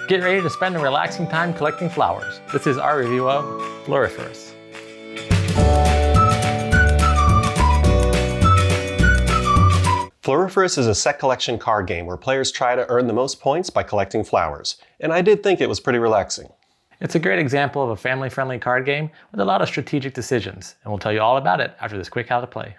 Get ready to spend a relaxing time collecting flowers. This is our review of Floriferous. Floriferous is a set collection card game where players try to earn the most points by collecting flowers, and I did think it was pretty relaxing. It's a great example of a family-friendly card game with a lot of strategic decisions, and we'll tell you all about it after this quick how to play.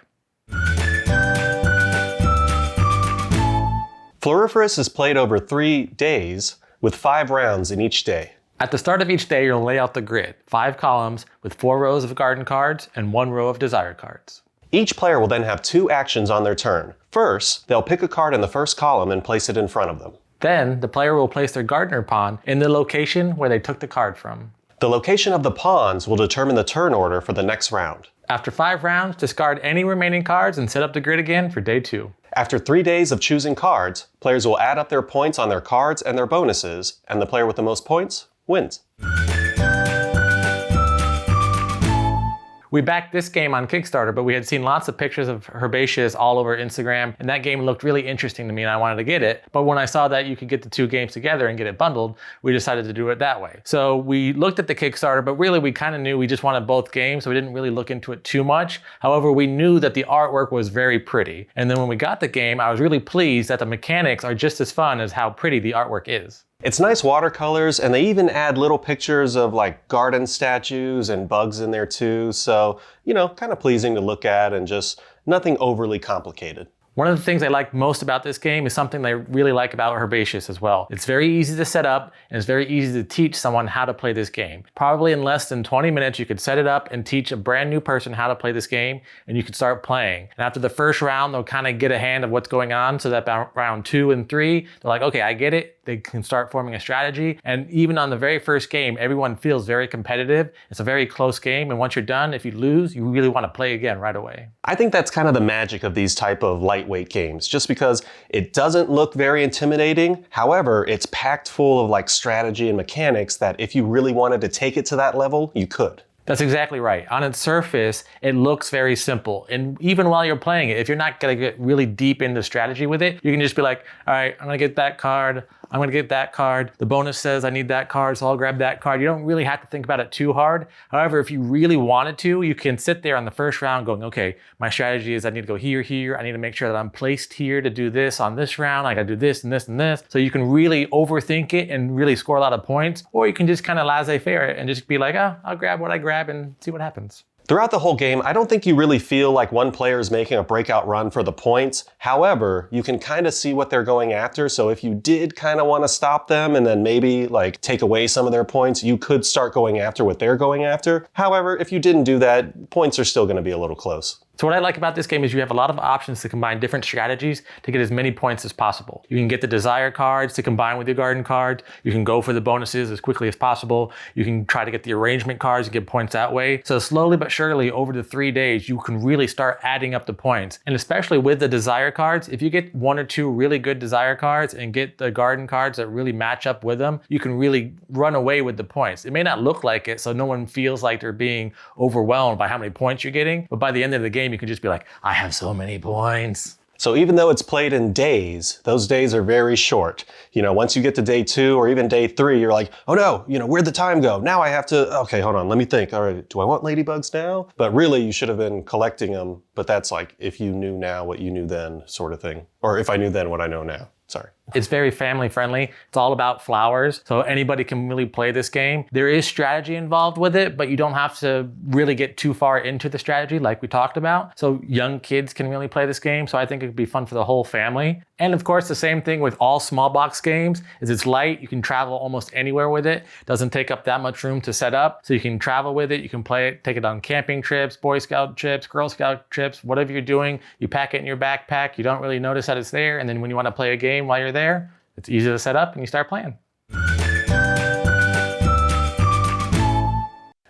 Floriferous is played over 3 days with 5 rounds in each day. At the start of each day, you'll lay out the grid, 5 columns with 4 rows of garden cards and 1 row of desire cards. Each player will then have 2 actions on their turn. First, they'll pick a card in the first column and place it in front of them. Then, the player will place their gardener pawn in the location where they took the card from. The location of the pawns will determine the turn order for the next round. After 5 rounds, discard any remaining cards and set up the grid again for day 2. After 3 days of choosing cards, players will add up their points on their cards and their bonuses, and the player with the most points wins. We backed this game on Kickstarter, but we had seen lots of pictures of Herbaceous all over Instagram, and that game looked really interesting to me and I wanted to get it. But when I saw that you could get the 2 games together and get it bundled, we decided to do it that way. So we looked at the Kickstarter, but really we kind of knew we just wanted both games, so we didn't really look into it too much. However, we knew that the artwork was very pretty. And then when we got the game, I was really pleased that the mechanics are just as fun as how pretty the artwork is. It's nice watercolors, and they even add little pictures of like garden statues and bugs in there too. So, kind of pleasing to look at and just nothing overly complicated. One of the things I like most about this game is something I really like about Herbaceous as well. It's very easy to set up and it's very easy to teach someone how to play this game. Probably in less than 20 minutes, you could set it up and teach a brand new person how to play this game and you could start playing. And after the first round, they'll kind of get a hand of what's going on so that about round 2 and 3, they're like, okay, I get it. They can start forming a strategy. And even on the very first game, everyone feels very competitive. It's a very close game. And once you're done, if you lose, you really want to play again right away. I think that's kind of the magic of these type of lightweight games, just because it doesn't look very intimidating. However, it's packed full of like strategy and mechanics that if you really wanted to take it to that level, you could. That's exactly right. On its surface, it looks very simple. And even while you're playing it, if you're not going to get really deep into strategy with it, you can just be like, all right, I'm going to get that card. I'm going to get that card. The bonus says I need that card, so I'll grab that card. You don't really have to think about it too hard. However, if you really wanted to, you can sit there on the first round going, okay, my strategy is I need to go here, here. I need to make sure that I'm placed here to do this on this round. I got to do this and this and this. So you can really overthink it and really score a lot of points. Or you can just kind of laissez-faire it and just be like, oh, I'll grab what I grab and see what happens. Throughout the whole game, I don't think you really feel like one player is making a breakout run for the points. However, you can kind of see what they're going after. So if you did kind of want to stop them and then maybe like take away some of their points, you could start going after what they're going after. However, if you didn't do that, points are still going to be a little close. So what I like about this game is you have a lot of options to combine different strategies to get as many points as possible. You can get the desire cards to combine with your garden cards. You can go for the bonuses as quickly as possible. You can try to get the arrangement cards and get points that way. So slowly but surely over the 3 days, you can really start adding up the points. And especially with the desire cards, if you get 1 or 2 really good desire cards and get the garden cards that really match up with them, you can really run away with the points. It may not look like it, so no one feels like they're being overwhelmed by how many points you're getting, but by the end of the game, you can just be like, I have so many points. So even though it's played in days, those days are very short. Once you get to day 2 or even day 3, you're like, oh no, where'd the time go? Now I have to, okay, hold on, let me think. All right, do I want ladybugs now? But really you should have been collecting them. But that's like, if you knew now what you knew then sort of thing. Or if I knew then what I know now. Sorry. It's very family friendly. It's all about flowers. So anybody can really play this game. There is strategy involved with it, but you don't have to really get too far into the strategy like we talked about. So young kids can really play this game. So I think it could be fun for the whole family. And of course, the same thing with all small box games is it's light. You can travel almost anywhere with it. Doesn't take up that much room to set up. So you can travel with it. You can play it, take it on camping trips, Boy Scout trips, Girl Scout trips, whatever you're doing. You pack it in your backpack. You don't really notice that it's there. And then when you want to play a game while you're there, it's easy to set up and you start playing.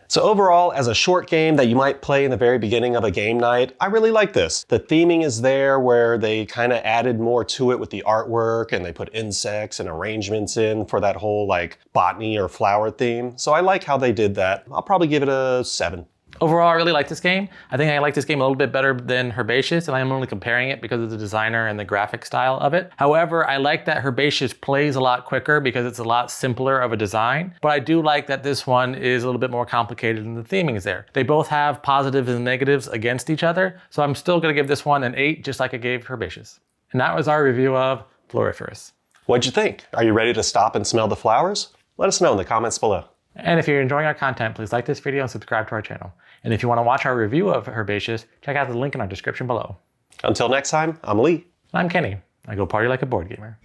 So overall, as a short game that you might play in the very beginning of a game night, I really like this. The theming is there where they kind of added more to it with the artwork and they put insects and arrangements in for that whole like botany or flower theme. So I like how they did that. I'll probably give it a 7. Overall, I really like this game. I think I like this game a little bit better than Herbaceous, and I'm only comparing it because of the designer and the graphic style of it. However, I like that Herbaceous plays a lot quicker because it's a lot simpler of a design, but I do like that this one is a little bit more complicated and the theming is there. They both have positives and negatives against each other, so I'm still gonna give this one an 8, just like I gave Herbaceous. And that was our review of Floriferous. What'd you think? Are you ready to stop and smell the flowers? Let us know in the comments below. And if you're enjoying our content, please like this video and subscribe to our channel. And if you want to watch our review of Herbaceous, check out the link in our description below. Until next time, I'm Lee. I'm Kenny. I go party like a board gamer.